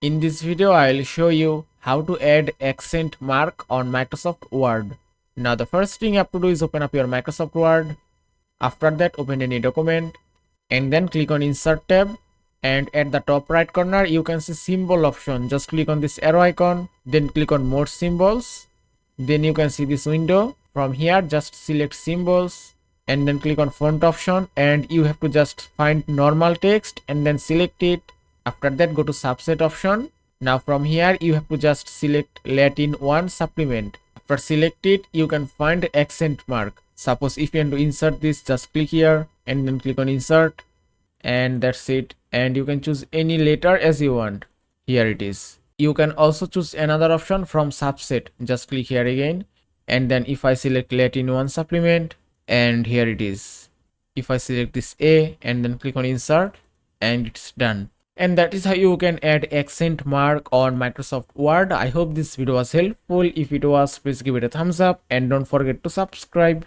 In this video, I'll show you how to add accent mark on Microsoft Word. Now, the first thing you have to do is open up your Microsoft Word. After that, open any document and then click on Insert tab. And at the top right corner, you can see symbol option. Just click on this arrow icon, then click on More Symbols. Then you can see this window. From here, just select Symbols and then click on Font option, and you have to just find normal text and then select it. After that, go to Subset option. Now from here, you have to just select Latin 1 supplement. After select it, you can find accent mark. Suppose if you want to insert this, just click here and then click on Insert, and that's it. And you can choose any letter as you want. Here it is. You can also choose another option from Subset. Just click here again, and then if I select Latin 1 supplement, and here it is. If I select this A and then click on Insert, and it's done. And that is how you can add accent mark on Microsoft Word. I hope this video was helpful. If it was, please give it a thumbs up and don't forget to subscribe.